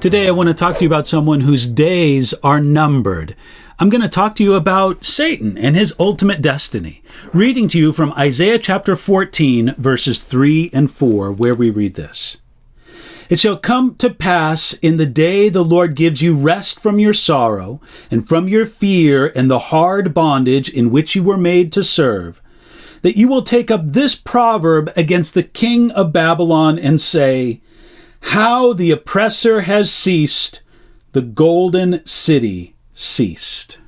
Today I want to talk to you about someone whose days are numbered. I'm going to talk to you about Satan and his ultimate destiny. Reading to you from Isaiah chapter 14, verses 3 and 4, where we read this. It shall come to pass in the day the Lord gives you rest from your sorrow and from your fear and the hard bondage in which you were made to serve, that you will take up this proverb against the king of Babylon and say, how the oppressor has ceased, the golden city ceased.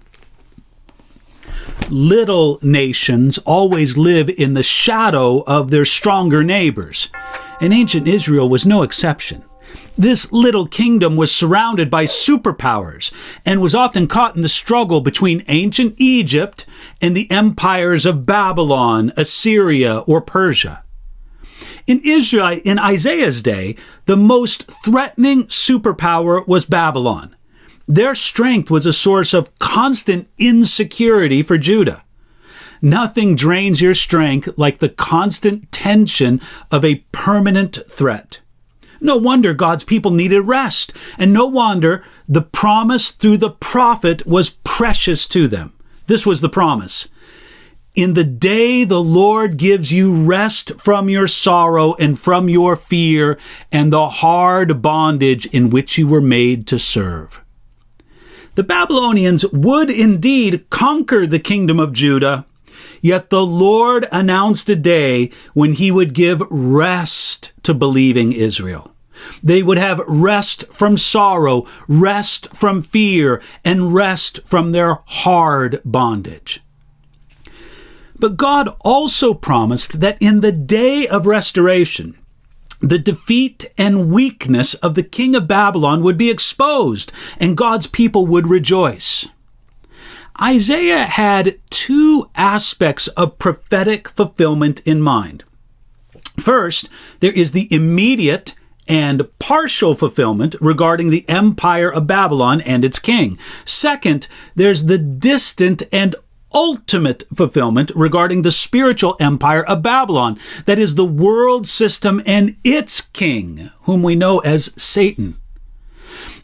Little nations always live in the shadow of their stronger neighbors, and ancient Israel was no exception. This little kingdom was surrounded by superpowers and was often caught in the struggle between ancient Egypt and the empires of Babylon, Assyria, or Persia. In Israel, in Isaiah's day, the most threatening superpower was Babylon. Their strength was a source of constant insecurity for Judah. Nothing drains your strength like the constant tension of a permanent threat. No wonder God's people needed rest, and no wonder the promise through the prophet was precious to them. This was the promise. In the day the Lord gives you rest from your sorrow and from your fear and the hard bondage in which you were made to serve. The Babylonians would indeed conquer the kingdom of Judah, yet the Lord announced a day when he would give rest to believing Israel. They would have rest from sorrow, rest from fear, and rest from their hard bondage. But God also promised that in the day of restoration, the defeat and weakness of the king of Babylon would be exposed, and God's people would rejoice. Isaiah had two aspects of prophetic fulfillment in mind. First, there is the immediate and partial fulfillment regarding the empire of Babylon and its king. Second, there's the distant and ultimate fulfillment regarding the spiritual empire of Babylon, that is the world system and its king, whom we know as Satan.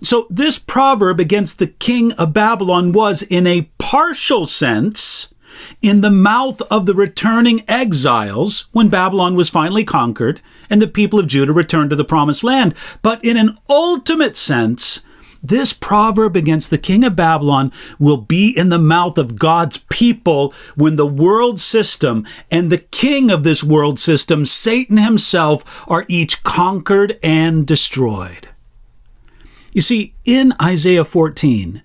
So this proverb against the king of Babylon was, in a partial sense, in the mouth of the returning exiles when Babylon was finally conquered and the people of Judah returned to the promised land. But in an ultimate sense, this proverb against the king of Babylon will be in the mouth of God's people when the world system and the king of this world system, Satan himself, are each conquered and destroyed. You see, in Isaiah 14,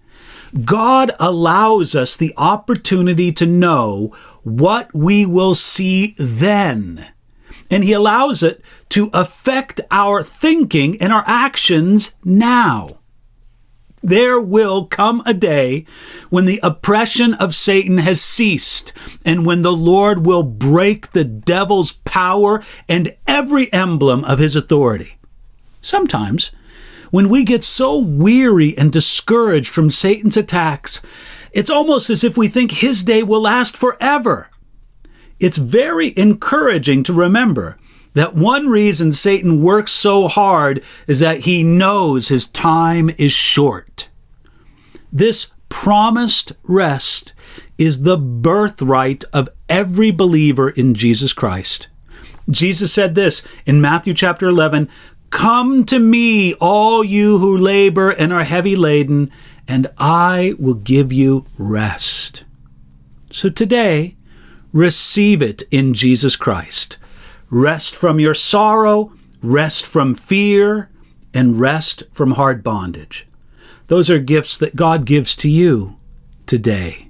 God allows us the opportunity to know what we will see then. And he allows it to affect our thinking and our actions now. There will come a day when the oppression of Satan has ceased and when the Lord will break the devil's power and every emblem of his authority. Sometimes, when we get so weary and discouraged from Satan's attacks, it's almost as if we think his day will last forever. It's very encouraging to remember that one reason Satan works so hard is that he knows his time is short. This promised rest is the birthright of every believer in Jesus Christ. Jesus said this in Matthew chapter 11, "Come to me, all you who labor and are heavy laden, and I will give you rest." So today, receive it in Jesus Christ. Rest from your sorrow, rest from fear, and rest from hard bondage. Those are gifts that God gives to you today.